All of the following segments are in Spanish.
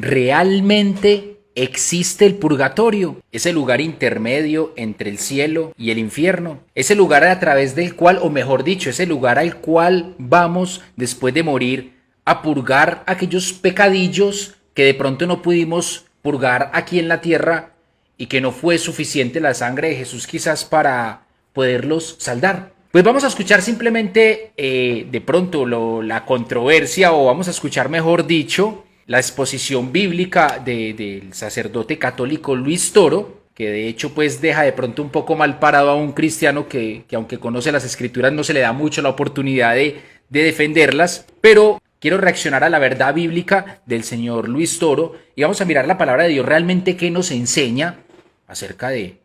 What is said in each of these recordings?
¿realmente existe el purgatorio? Ese lugar intermedio entre el cielo y el infierno. Ese lugar a través del cual, o mejor dicho, ese lugar al cual vamos después de morir a purgar aquellos pecadillos que de pronto no pudimos purgar aquí en la tierra y que no fue suficiente la sangre de Jesús quizás para poderlos saldar. Pues vamos a escuchar simplemente de pronto la controversia, o vamos a escuchar mejor dicho la exposición bíblica del sacerdote católico Luis Toro, que de hecho pues deja de pronto un poco mal parado a un cristiano que aunque conoce las escrituras no se le da mucho la oportunidad de defenderlas, pero quiero reaccionar a la verdad bíblica del señor Luis Toro y vamos a mirar la palabra de Dios realmente que nos enseña acerca de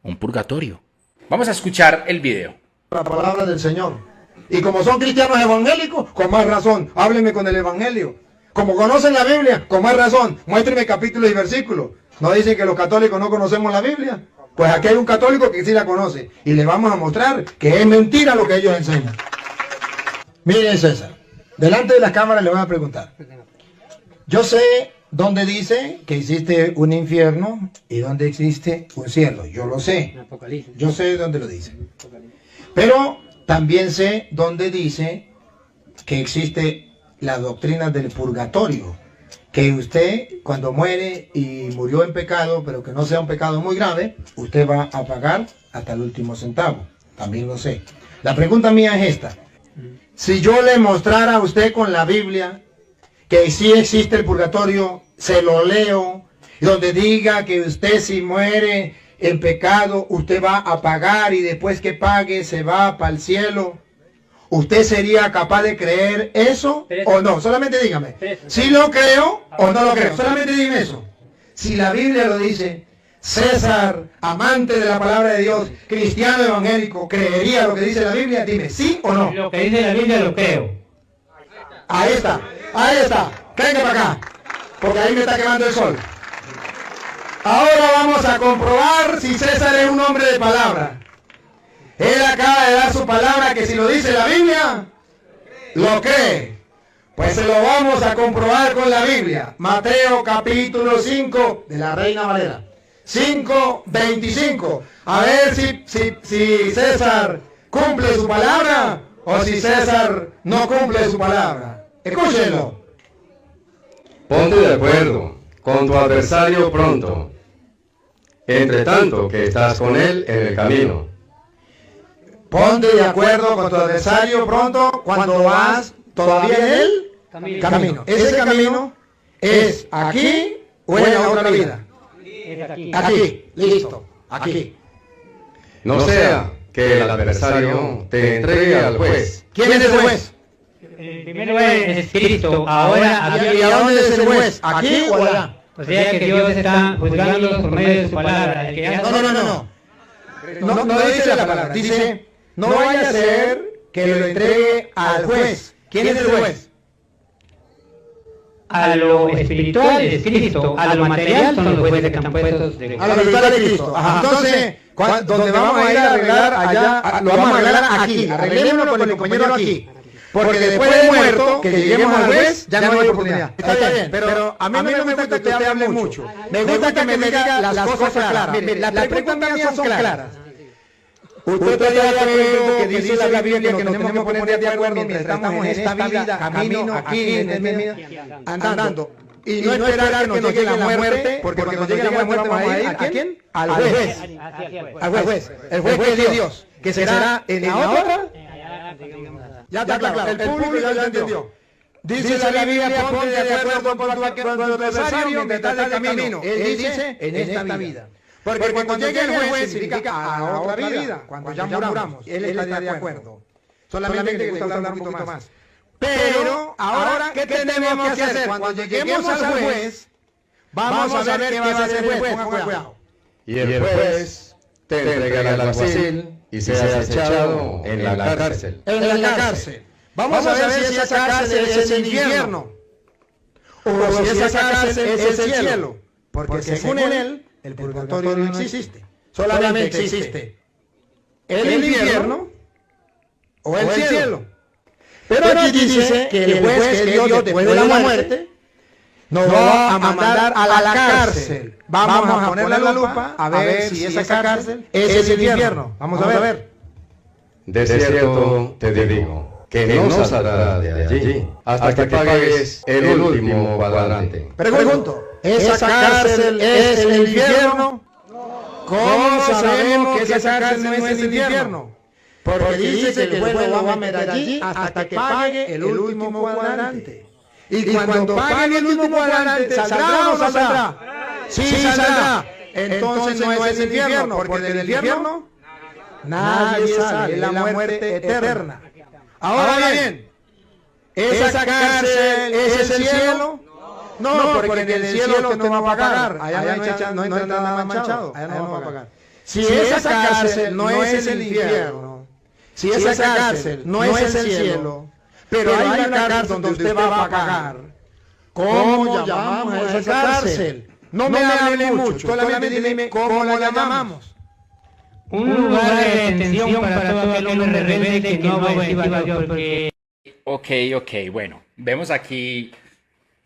un purgatorio. Vamos a escuchar el video. La palabra del Señor. Y como son cristianos evangélicos, con más razón, háblenme con el evangelio. Como conocen la Biblia, con más razón, muéstrenme capítulos y versículos. ¿No dicen que los católicos no conocemos la Biblia? Pues aquí hay un católico que sí la conoce. Y le vamos a mostrar que es mentira lo que ellos enseñan. Miren, César, delante de las cámaras le voy a preguntar. Yo sé dónde dice que existe un infierno y dónde existe un cielo. Yo lo sé. Yo sé dónde lo dice. Pero también sé dónde dice que existe la doctrina del purgatorio. Que usted, cuando muere y murió en pecado, pero que no sea un pecado muy grave, usted va a pagar hasta el último centavo. También lo sé. La pregunta mía es esta. Si yo le mostrara a usted con la Biblia que sí existe el purgatorio, se lo leo, donde diga que usted si muere en pecado, usted va a pagar y después que pague se va para el cielo, ¿usted sería capaz de creer eso o no? Solamente dígame, si lo creo o no lo creo, solamente dime eso. Si la Biblia lo dice, César, amante de la palabra de Dios, cristiano evangélico, ¿creería lo que dice la Biblia? Dime, ¿sí o no? Lo que dice la Biblia lo creo. Ahí está, venga para acá, porque ahí me está quemando el sol. Ahora vamos a comprobar si César es un hombre de palabra. Él acaba de dar su palabra que si lo dice la Biblia, lo cree. Pues se lo vamos a comprobar con la Biblia. Mateo capítulo 5 de la Reina Valera. 5:25. A ver si César cumple su palabra o si César no cumple su palabra. Escúchenlo. Ponte de acuerdo con tu adversario pronto, entre tanto que estás con él en el camino. Ponte de acuerdo con tu adversario pronto cuando vas todavía en el camino. Ese camino es aquí o en la otra vida. Aquí, listo, aquí. No sea que el adversario te entregue al juez. ¿Quién es el juez? El primero es Cristo, ahora ¿Y a dónde es el juez? ¿Aquí o allá? O sea que Dios está juzgándolos por medio de su palabra. El que ya... No dice la palabra, dice, no vaya a ser que lo entregue al juez. ¿Quién es el juez? A lo espiritual es Cristo, a lo material son los jueces que están puestos de... A lo espiritual de Cristo. Ajá. Entonces, donde vamos a ir a arreglar allá, lo vamos a arreglar aquí. Arreglémoslo con el compañero aquí. Porque después de muerto, que lleguemos al juez, ya no hay oportunidad. Está bien, pero a mí no me gusta que usted hable mucho. Me gusta que me diga las cosas claras. Mire, las preguntas mías son claras. Usted está de acuerdo que dice la Biblia que nos tenemos que poner de acuerdo mientras estamos en esta vida, camino, aquí, en el medio, andando. Y no esperar que nos llegue la muerte, porque cuando nos llegue la muerte vamos a ir, ¿a quién? Al juez. Al juez. El juez que es Dios, que será en la otra. Ya está claro, el público ya lo entendió. Dice la Biblia, ponte de acuerdo con tu adversario mientras estás en el camino. Él dice, en esta vida. Porque cuando llegue el juez significa a la otra vida, cuando ya muramos. Él está de acuerdo. Solamente que le gusta hablar un poquito más. Pero, ahora, ¿qué tenemos que hacer? Cuando lleguemos al juez, vamos a ver qué va a hacer el juez. Ponga cuidado. Y el juez te entregará al alguacil y seas echado en la cárcel. En la cárcel. Vamos a ver si esa cárcel es el infierno o si esa cárcel es el cielo. Porque según él, el purgatorio no existe. Solamente existe el infierno o el cielo. Pero aquí dice que el juez que es Dios después de la muerte nos va a mandar a la cárcel. Vamos a poner la lupa a ver si esa cárcel es el infierno. Vamos a ver. De cierto te digo que no saldrás de allí hasta que pagues el último cuadrante. Pregunto, ¿esa cárcel es el infierno? ¿Cómo sabemos que esa cárcel no es el infierno? Porque dice que el juez lo va a meter allí hasta que pague el último cuadrante. Y cuando pague el último cuadrante, ¿saldrá o no saldrá? Sí, saldrá. Entonces no es el infierno, porque del infierno nadie sale, es la muerte eterna. Ahora bien, ¿esa cárcel es el cielo? No, porque en el cielo usted no va a pagar. Allá no entra nada manchado. Allá no va a pagar. Si esa cárcel no es el infierno, si esa cárcel no es el cielo, pero hay una cárcel donde usted va a pagar, ¿cómo llamamos a esa cárcel? No me hable mucho, solamente dime cómo la llamamos. Un lugar de detención para todo aquel hombre rebelde que no obedecía a Dios, porque... Ok, bueno, vemos aquí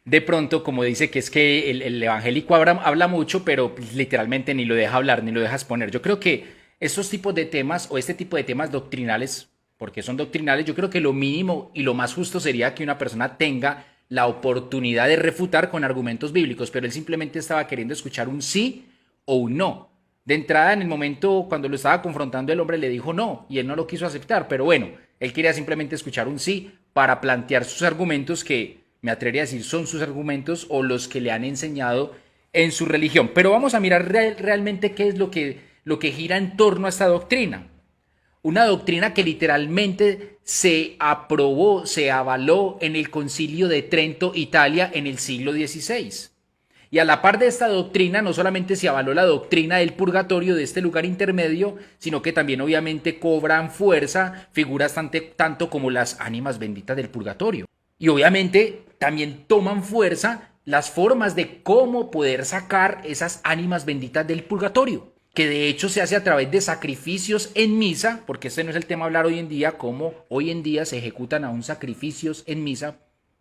de pronto como dice que es que el evangélico habla mucho, pero literalmente ni lo deja hablar, ni lo deja exponer. Yo creo que estos tipos de temas o este tipo de temas doctrinales, porque son doctrinales, yo creo que lo mínimo y lo más justo sería que una persona tenga la oportunidad de refutar con argumentos bíblicos, pero él simplemente estaba queriendo escuchar un sí o un no. De entrada, en el momento cuando lo estaba confrontando, el hombre le dijo no y él no lo quiso aceptar, pero bueno, él quería simplemente escuchar un sí para plantear sus argumentos, que me atrevería a decir son sus argumentos o los que le han enseñado en su religión. Pero vamos a mirar realmente qué es lo que gira en torno a esta doctrina. Una doctrina que literalmente se aprobó, se avaló en el Concilio de Trento, Italia, en el siglo XVI. Y a la par de esta doctrina, no solamente se avaló la doctrina del purgatorio, de este lugar intermedio, sino que también obviamente cobran fuerza figuras tanto como las ánimas benditas del purgatorio. Y obviamente también toman fuerza las formas de cómo poder sacar esas ánimas benditas del purgatorio, que de hecho se hace a través de sacrificios en misa, porque este no es el tema a hablar hoy en día, cómo hoy en día se ejecutan aún sacrificios en misa,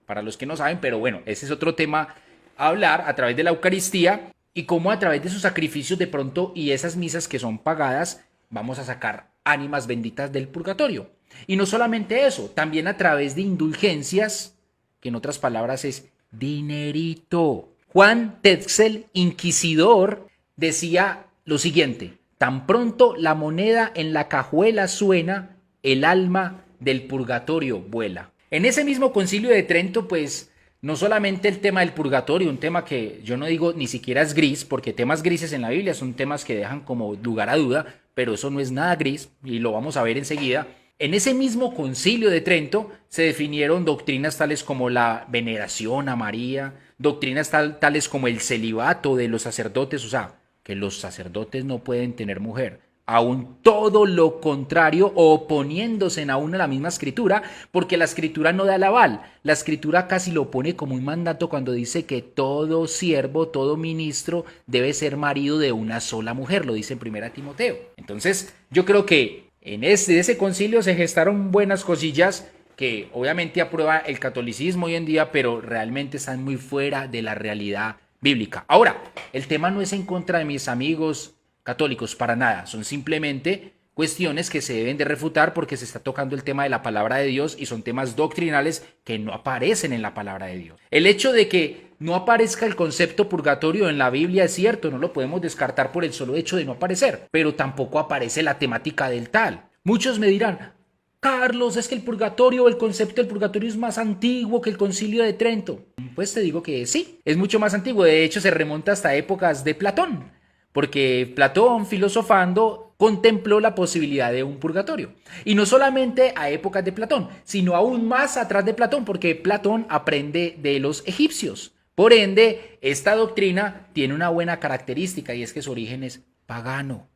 para los que no saben, pero bueno, ese es otro tema a hablar, a través de la Eucaristía, y cómo a través de sus sacrificios de pronto y esas misas que son pagadas, vamos a sacar ánimas benditas del purgatorio. Y no solamente eso, también a través de indulgencias, que en otras palabras es dinerito. Juan Tetzel, inquisidor, decía lo siguiente: tan pronto la moneda en la cajuela suena, el alma del purgatorio vuela. En ese mismo concilio de Trento, pues, no solamente el tema del purgatorio, un tema que yo no digo ni siquiera es gris, porque temas grises en la Biblia son temas que dejan como lugar a duda, pero eso no es nada gris y lo vamos a ver enseguida. En ese mismo concilio de Trento se definieron doctrinas tales como la veneración a María, doctrinas tales como el celibato de los sacerdotes, o sea, que los sacerdotes no pueden tener mujer. Aún todo lo contrario, oponiéndose aún a la misma escritura, porque la escritura no da el aval. La escritura casi lo pone como un mandato cuando dice que todo siervo, todo ministro debe ser marido de una sola mujer, lo dice en 1 Timoteo. Entonces, yo creo que en ese concilio se gestaron buenas cosillas que obviamente aprueba el catolicismo hoy en día, pero realmente están muy fuera de la realidad bíblica. Ahora, el tema no es en contra de mis amigos católicos, para nada, son simplemente cuestiones que se deben de refutar porque se está tocando el tema de la palabra de Dios y son temas doctrinales que no aparecen en la palabra de Dios. El hecho de que no aparezca el concepto purgatorio en la Biblia es cierto, no lo podemos descartar por el solo hecho de no aparecer, pero tampoco aparece la temática del tal. Muchos me dirán: Carlos, es que el purgatorio, el concepto del purgatorio es más antiguo que el Concilio de Trento. Pues te digo que sí, es mucho más antiguo, de hecho se remonta hasta épocas de Platón. Porque Platón, filosofando, contempló la posibilidad de un purgatorio. Y no solamente a épocas de Platón, sino aún más atrás de Platón, porque Platón aprende de los egipcios. Por ende, esta doctrina tiene una buena característica y es que su origen es pagano.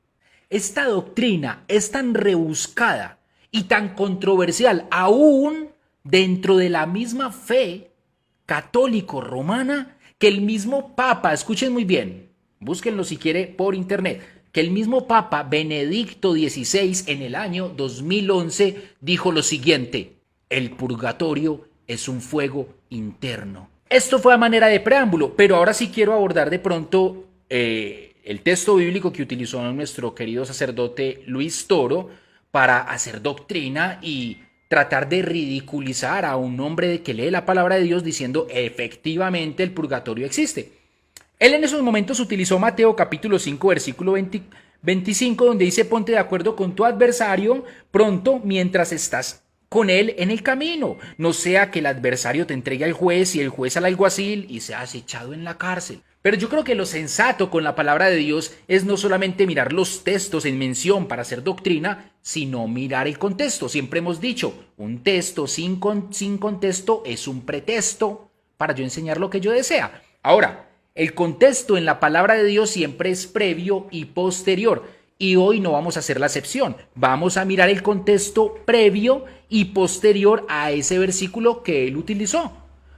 Esta doctrina es tan rebuscada y tan controversial, aún dentro de la misma fe católico-romana, que el mismo Papa, escuchen muy bien, búsquenlo si quiere por internet, que el mismo Papa Benedicto XVI en el año 2011 dijo lo siguiente: el purgatorio es un fuego interno. Esto fue a manera de preámbulo, pero ahora sí quiero abordar de pronto el texto bíblico que utilizó nuestro querido sacerdote Luis Toro para hacer doctrina y tratar de ridiculizar a un hombre que lee la palabra de Dios diciendo efectivamente el purgatorio existe. Él en esos momentos utilizó Mateo capítulo 5 versículo 25 donde dice ponte de acuerdo con tu adversario pronto mientras estás con él en el camino, no sea que el adversario te entregue al juez y el juez al alguacil y seas echado en la cárcel. Pero yo creo que lo sensato con la palabra de Dios es no solamente mirar los textos en mención para hacer doctrina, sino mirar el contexto. Siempre hemos dicho, un texto sin contexto es un pretexto para yo enseñar lo que yo desea. Ahora, el contexto en la palabra de Dios siempre es previo y posterior. Y hoy no vamos a hacer la excepción. Vamos a mirar el contexto previo y posterior a ese versículo que él utilizó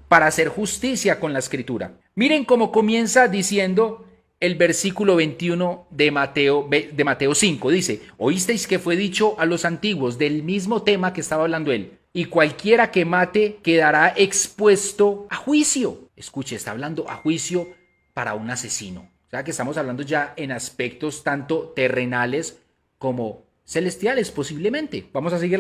para hacer justicia con la escritura. Miren cómo comienza diciendo el versículo 21 de Mateo 5. Dice, oísteis que fue dicho a los antiguos del mismo tema que estaba hablando él. Y cualquiera que mate quedará expuesto a juicio. Escuche, está hablando a juicio para un asesino. O sea que estamos hablando ya en aspectos tanto terrenales como celestiales posiblemente. Vamos a seguir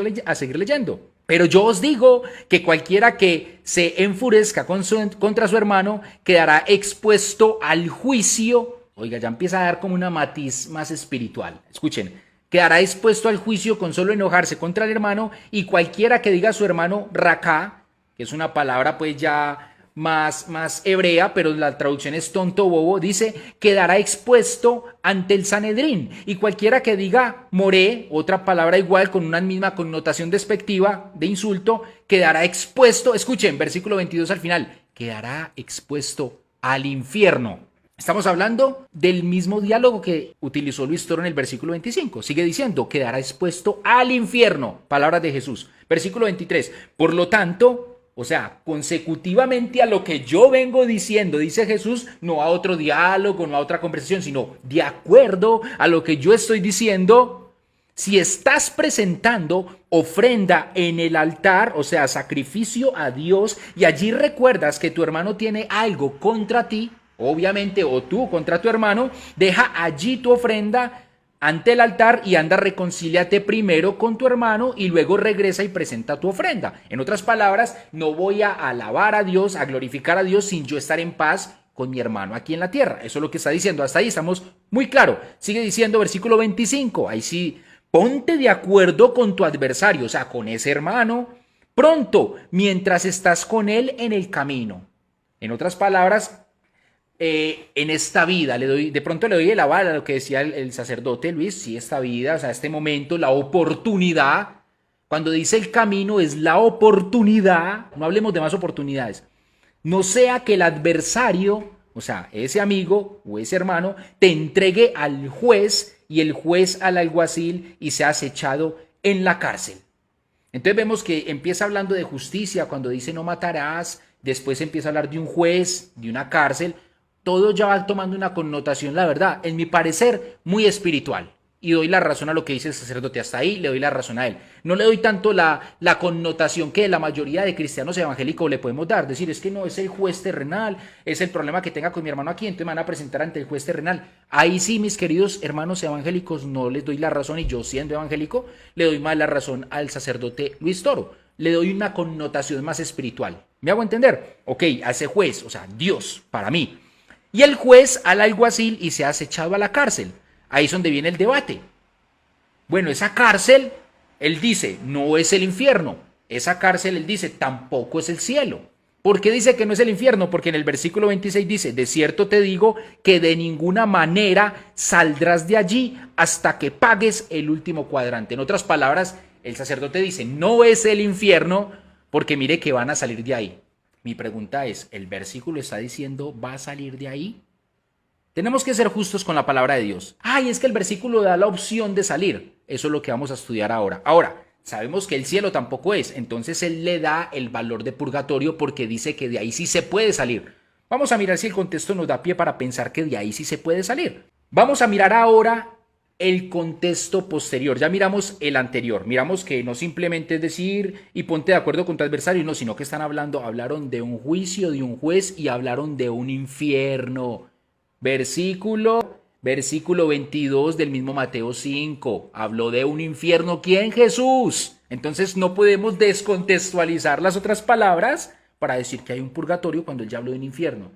leyendo. Pero yo os digo que cualquiera que se enfurezca contra su hermano quedará expuesto al juicio. Oiga, ya empieza a dar como una matiz más espiritual. Escuchen, quedará expuesto al juicio con solo enojarse contra el hermano y cualquiera que diga a su hermano racá, que es una palabra pues ya más hebrea, pero la traducción es tonto bobo, dice, quedará expuesto ante el Sanedrín. Y cualquiera que diga moré, otra palabra igual con una misma connotación despectiva de insulto, quedará expuesto, escuchen, versículo 22 al final, quedará expuesto al infierno. Estamos hablando del mismo diálogo que utilizó Luis Toro en el versículo 25. Sigue diciendo, quedará expuesto al infierno. Palabras de Jesús. Versículo 23. Por lo tanto, o sea, consecutivamente a lo que yo vengo diciendo, dice Jesús, no a otro diálogo, no a otra conversación, sino de acuerdo a lo que yo estoy diciendo, si estás presentando ofrenda en el altar, o sea, sacrificio a Dios, y allí recuerdas que tu hermano tiene algo contra ti, obviamente, o tú contra tu hermano, deja allí tu ofrenda ante el altar y anda, reconcíliate primero con tu hermano y luego regresa y presenta tu ofrenda. En otras palabras, no voy a alabar a Dios, a glorificar a Dios sin yo estar en paz con mi hermano aquí en la tierra. Eso es lo que está diciendo. Hasta ahí estamos muy claros. Sigue diciendo versículo 25. Ahí sí, ponte de acuerdo con tu adversario, o sea, con ese hermano, pronto, mientras estás con él en el camino. En otras palabras, en esta vida, de pronto le doy el aval a lo que decía el sacerdote Luis, sí, esta vida, o sea, este momento, la oportunidad, cuando dice el camino es la oportunidad, no hablemos de más oportunidades, no sea que el adversario, o sea, ese amigo o ese hermano, te entregue al juez y el juez al alguacil y seas echado en la cárcel. Entonces vemos que empieza hablando de justicia cuando dice no matarás, después empieza a hablar de un juez, de una cárcel. Todo ya va tomando una connotación, la verdad, en mi parecer, muy espiritual. Y doy la razón a lo que dice el sacerdote. Hasta ahí le doy la razón a él. No le doy tanto la connotación que la mayoría de cristianos evangélicos le podemos dar. Decir, es que no, es el juez terrenal, es el problema que tenga con mi hermano aquí, entonces me van a presentar ante el juez terrenal. Ahí sí, mis queridos hermanos evangélicos, no les doy la razón. Y yo, siendo evangélico, le doy más la razón al sacerdote Luis Toro. Le doy una connotación más espiritual. ¿Me hago entender? Ok, a ese juez, o sea, Dios, para mí. Y el juez al alguacil y se ha echado a la cárcel. Ahí es donde viene el debate. Bueno, esa cárcel, él dice, no es el infierno. Esa cárcel, él dice, tampoco es el cielo. ¿Por qué dice que no es el infierno? Porque en el versículo 26 dice, de cierto te digo que de ninguna manera saldrás de allí hasta que pagues el último cuadrante. En otras palabras, el sacerdote dice, no es el infierno porque mire que van a salir de ahí. Mi pregunta es, ¿el versículo está diciendo va a salir de ahí? Tenemos que ser justos con la palabra de Dios. Ay, es que el versículo da la opción de salir. Eso es lo que vamos a estudiar ahora. Ahora, sabemos que el cielo tampoco es. Entonces él le da el valor de purgatorio porque dice que de ahí sí se puede salir. Vamos a mirar si el contexto nos da pie para pensar que de ahí sí se puede salir. Vamos a mirar ahora el contexto posterior. Ya miramos el anterior, miramos que no simplemente es decir y ponte de acuerdo con tu adversario, no, sino que hablaron de un juicio, de un juez y hablaron de un infierno. Versículo 22 del mismo Mateo 5, habló de un infierno. ¿Quién? Jesús. Entonces no podemos descontextualizar las otras palabras para decir que hay un purgatorio cuando él ya habló de un infierno.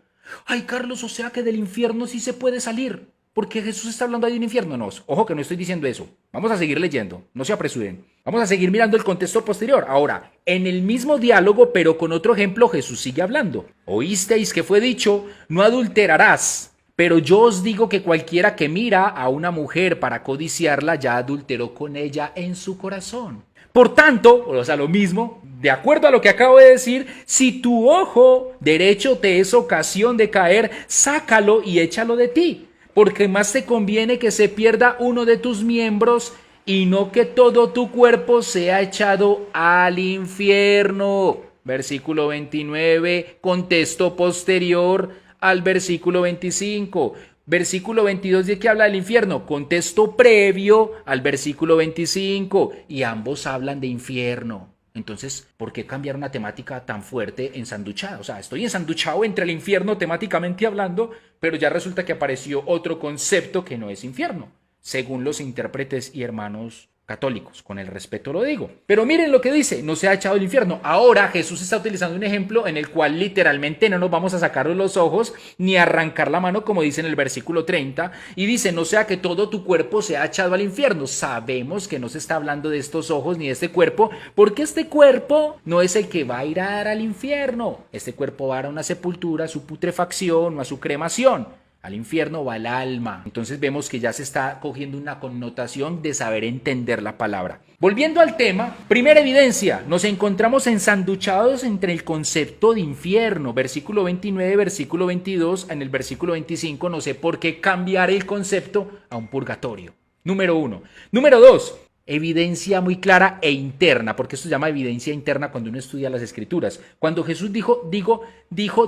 Ay, Carlos, o sea que del infierno sí se puede salir, porque Jesús está hablando ahí de un infierno. No, ojo que no estoy diciendo eso. Vamos a seguir leyendo, no se apresuren. Vamos a seguir mirando el contexto posterior. Ahora, en el mismo diálogo, pero con otro ejemplo, Jesús sigue hablando. Oísteis que fue dicho, no adulterarás. Pero yo os digo que cualquiera que mira a una mujer para codiciarla ya adulteró con ella en su corazón. Por tanto, o sea, lo mismo, de acuerdo a lo que acabo de decir, si tu ojo derecho te es ocasión de caer, sácalo y échalo de ti, porque más te conviene que se pierda uno de tus miembros y no que todo tu cuerpo sea echado al infierno. Versículo 29, contexto posterior al versículo 25. Versículo 22 de que habla del infierno, contexto previo al versículo 25, y ambos hablan de infierno. Entonces, ¿por qué cambiar una temática tan fuerte ensanduchada? O sea, estoy ensanduchado entre el infierno temáticamente hablando, pero ya resulta que apareció otro concepto que no es infierno, según los intérpretes y hermanos católicos, con el respeto lo digo. Pero miren lo que dice, no se ha echado el infierno. Ahora Jesús está utilizando un ejemplo en el cual literalmente no nos vamos a sacar los ojos ni a arrancar la mano, como dice en el versículo 30, y dice, no sea que todo tu cuerpo sea echado al infierno. Sabemos que no se está hablando de estos ojos ni de este cuerpo, porque este cuerpo no es el que va a ir a dar al infierno. Este cuerpo va a dar a una sepultura, a su putrefacción o a su cremación. Al infierno va el alma. Entonces vemos que ya se está cogiendo una connotación de saber entender la palabra. Volviendo al tema, primera evidencia, nos encontramos ensanduchados entre el concepto de infierno, versículo 29, versículo 22, en el versículo 25, no sé por qué cambiar el concepto a un purgatorio. Número 1. Número 2. Evidencia muy clara e interna, porque esto se llama evidencia interna cuando uno estudia las escrituras. Cuando Jesús dijo,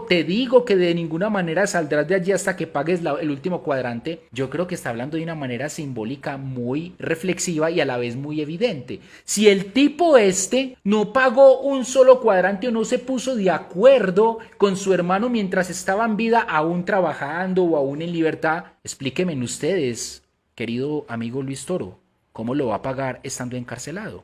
te digo que de ninguna manera saldrás de allí hasta que pagues el último cuadrante, yo creo que está hablando de una manera simbólica muy reflexiva y a la vez muy evidente. Si el tipo no pagó un solo cuadrante o no se puso de acuerdo con su hermano mientras estaba en vida, aún trabajando o aún en libertad, explíquenme ustedes, querido amigo Luis Toro, ¿cómo lo va a pagar estando encarcelado?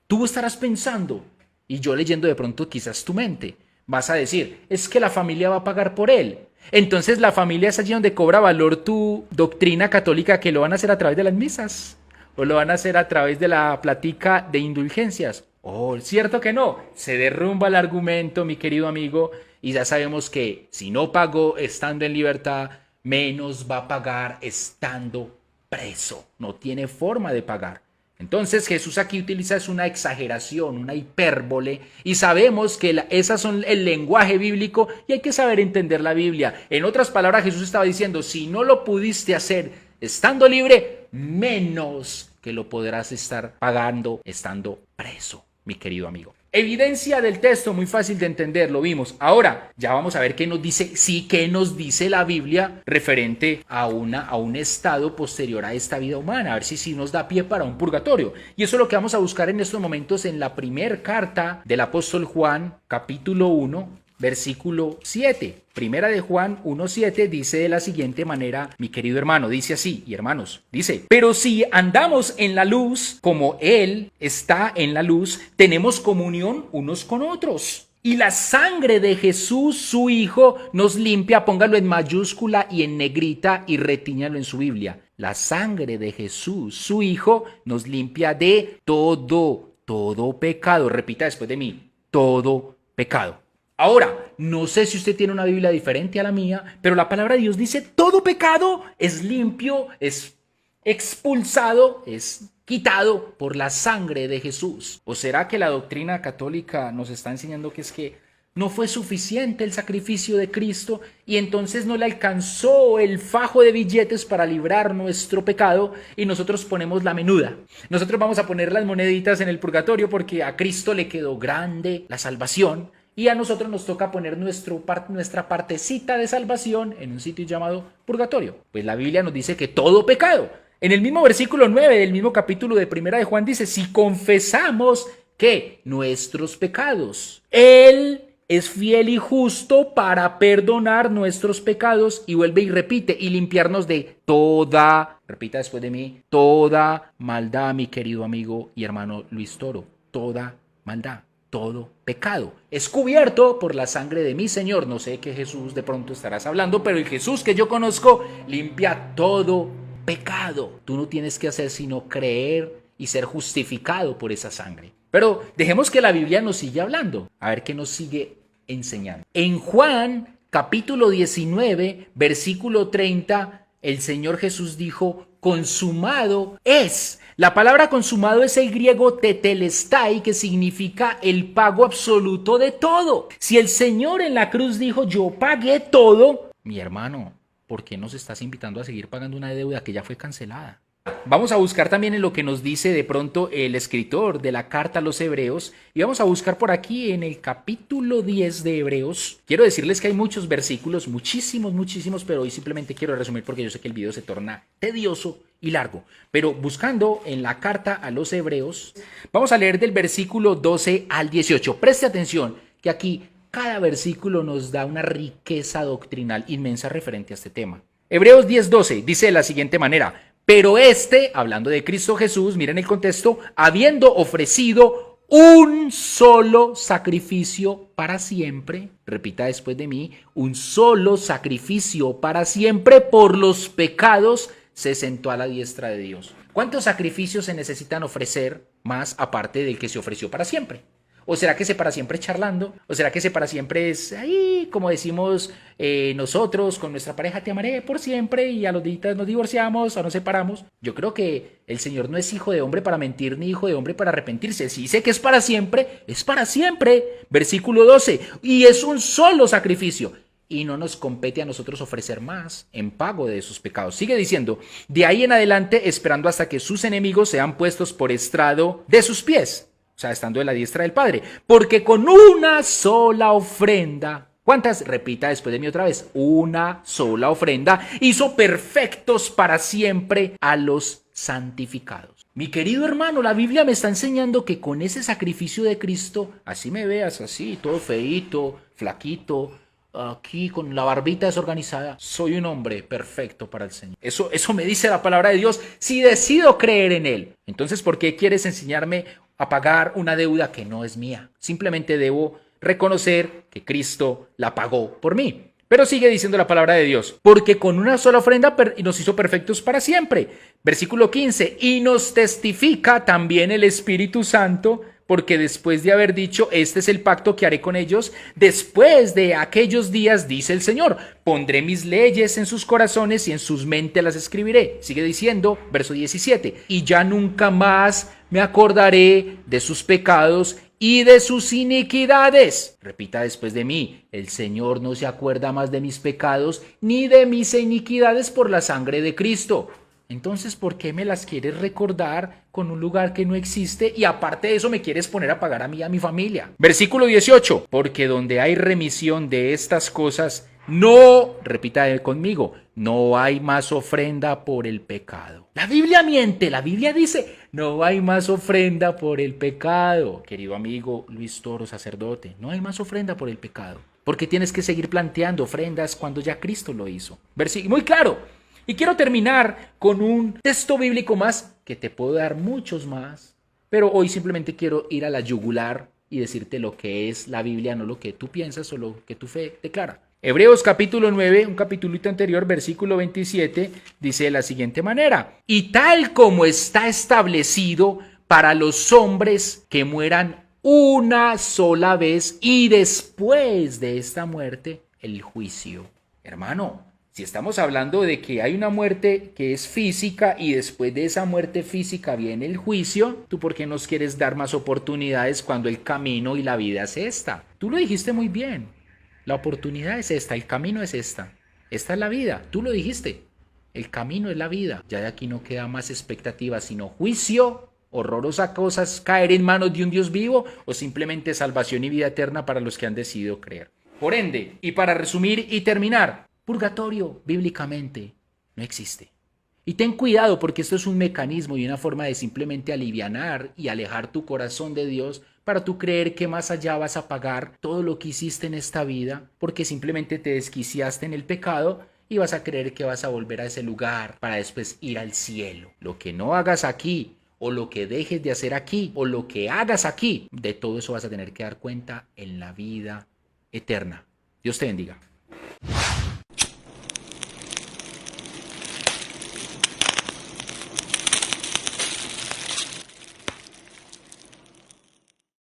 Tú estarás pensando, y yo leyendo de pronto quizás tu mente, vas a decir, es que la familia va a pagar por él. Entonces la familia es allí donde cobra valor tu doctrina católica, que lo van a hacer a través de las misas, o lo van a hacer a través de la plática de indulgencias. Oh, cierto que no, se derrumba el argumento, mi querido amigo, y ya sabemos que si no pagó estando en libertad, menos va a pagar estando preso, no tiene forma de pagar. Entonces Jesús aquí utiliza una exageración, una hipérbole, y sabemos que esas son el lenguaje bíblico y hay que saber entender la Biblia. En otras palabras, Jesús estaba diciendo, si no lo pudiste hacer estando libre, menos que lo podrás estar pagando estando preso, mi querido amigo. Evidencia del texto, muy fácil de entender, lo vimos. Ahora, ya vamos a ver qué nos dice, qué nos dice la Biblia referente a un estado posterior a esta vida humana, a ver si nos da pie para un purgatorio. Y eso es lo que vamos a buscar en estos momentos en la primera carta del apóstol Juan, capítulo 1, versículo 7. Primera de Juan 1:7 dice de la siguiente manera, mi querido hermano, dice así, y hermanos, dice, pero si andamos en la luz, como Él está en la luz, tenemos comunión unos con otros. Y la sangre de Jesús, su Hijo, nos limpia, póngalo en mayúscula y en negrita y retíñalo en su Biblia. La sangre de Jesús, su Hijo, nos limpia de todo pecado. Repita después de mí, todo pecado. Ahora, no sé si usted tiene una Biblia diferente a la mía, pero la palabra de Dios dice, todo pecado es limpio, es expulsado, es quitado por la sangre de Jesús. ¿O será que la doctrina católica nos está enseñando que es que no fue suficiente el sacrificio de Cristo y entonces no le alcanzó el fajo de billetes para librar nuestro pecado y nosotros ponemos la menuda? Nosotros vamos a poner las moneditas en el purgatorio porque a Cristo le quedó grande la salvación. Y a nosotros nos toca poner nuestra partecita de salvación en un sitio llamado purgatorio. Pues la Biblia nos dice que todo pecado En el mismo versículo 9 del mismo capítulo de Primera de Juan dice, si confesamos que nuestros pecados, Él es fiel y justo para perdonar nuestros pecados, y vuelve y repite, y limpiarnos de toda, repita después de mí, toda maldad, mi querido amigo y hermano Luis Toro, toda maldad, todo pecado, es cubierto por la sangre de mi Señor. No sé qué Jesús de pronto estarás hablando, pero el Jesús que yo conozco limpia todo pecado. Tú no tienes que hacer sino creer y ser justificado por esa sangre. Pero dejemos que la Biblia nos siga hablando, a ver qué nos sigue enseñando. En Juan capítulo 19, versículo 30, el Señor Jesús dijo, consumado es. La palabra consumado es el griego tetelestai, que significa el pago absoluto de todo. Si el Señor en la cruz dijo, yo pagué todo, mi hermano, ¿por qué nos estás invitando a seguir pagando una deuda que ya fue cancelada? Vamos a buscar también en lo que nos dice de pronto el escritor de la carta a los Hebreos, y vamos a buscar por aquí en el capítulo 10 de Hebreos. Quiero decirles que hay muchos versículos, muchísimos, pero hoy simplemente quiero resumir porque yo sé que el video se torna tedioso y largo. Pero buscando en la carta a los Hebreos, vamos a leer del versículo 12 al 18. Preste atención que aquí cada versículo nos da una riqueza doctrinal inmensa referente a este tema. Hebreos 10:12 dice de la siguiente manera, pero hablando de Cristo Jesús, miren el contexto, habiendo ofrecido un solo sacrificio para siempre, repita después de mí, un solo sacrificio para siempre por los pecados, se sentó a la diestra de Dios. ¿Cuántos sacrificios se necesitan ofrecer más aparte del que se ofreció para siempre? ¿O será que ese para siempre es charlando? ¿O será que ese para siempre es ahí, como decimos nosotros con nuestra pareja, te amaré por siempre y a los días nos divorciamos o nos separamos? Yo creo que el Señor no es hijo de hombre para mentir ni hijo de hombre para arrepentirse. Si dice que es para siempre, es para siempre. Versículo 12, y es un solo sacrificio. Y no nos compete a nosotros ofrecer más en pago de esos pecados. Sigue diciendo, de ahí en adelante esperando hasta que sus enemigos sean puestos por estrado de sus pies. O sea, estando de la diestra del Padre. Porque con una sola ofrenda, ¿cuántas? Repita después de mí otra vez. Una sola ofrenda hizo perfectos para siempre a los santificados. Mi querido hermano, la Biblia me está enseñando que con ese sacrificio de Cristo, así me veas, así, todo feíto, flaquito, aquí con la barbita desorganizada, soy un hombre perfecto para el Señor. Eso me dice la palabra de Dios si decido creer en Él. Entonces, ¿por qué quieres enseñarme a pagar una deuda que no es mía? Simplemente debo reconocer que Cristo la pagó por mí. Pero sigue diciendo la palabra de Dios, porque con una sola ofrenda nos hizo perfectos para siempre. Versículo 15, y nos testifica también el Espíritu Santo, porque después de haber dicho, este es el pacto que haré con ellos, después de aquellos días, dice el Señor, pondré mis leyes en sus corazones y en sus mentes las escribiré. Sigue diciendo, verso 17, y ya nunca más me acordaré de sus pecados y de sus iniquidades. Repita después de mí, el Señor no se acuerda más de mis pecados ni de mis iniquidades por la sangre de Cristo. Entonces, ¿por qué me las quieres recordar con un lugar que no existe? Y aparte de eso, me quieres poner a pagar a mí y a mi familia. Versículo 18. Porque donde hay remisión de estas cosas, no, repita conmigo, no hay más ofrenda por el pecado. La Biblia miente, la Biblia dice, no hay más ofrenda por el pecado. Querido amigo Luis Toro, sacerdote, no hay más ofrenda por el pecado. Porque tienes que seguir planteando ofrendas cuando ya Cristo lo hizo. Versículo muy claro. Y quiero terminar con un texto bíblico más, que te puedo dar muchos más, pero hoy simplemente quiero ir a la yugular y decirte lo que es la Biblia, no lo que tú piensas o lo que tu fe declara. Hebreos capítulo 9, un capítulito anterior, versículo 27, dice de la siguiente manera, y tal como está establecido para los hombres que mueran una sola vez y después de esta muerte, el juicio. Hermano, si estamos hablando de que hay una muerte que es física y después de esa muerte física viene el juicio, ¿tú por qué nos quieres dar más oportunidades cuando el camino y la vida es esta? Tú lo dijiste muy bien. La oportunidad es esta, el camino es esta. Esta es la vida, tú lo dijiste. El camino es la vida. Ya de aquí no queda más expectativa, sino juicio, horrorosa cosas, caer en manos de un Dios vivo o simplemente salvación y vida eterna para los que han decidido creer. Por ende, y para resumir y terminar, purgatorio bíblicamente no existe. Y ten cuidado porque esto es un mecanismo y una forma de simplemente alivianar y alejar tu corazón de Dios para tú creer que más allá vas a pagar todo lo que hiciste en esta vida porque simplemente te desquiciaste en el pecado y vas a creer que vas a volver a ese lugar para después ir al cielo. Lo que no hagas aquí o lo que dejes de hacer aquí o lo que hagas aquí, de todo eso vas a tener que dar cuenta en la vida eterna. Dios te bendiga.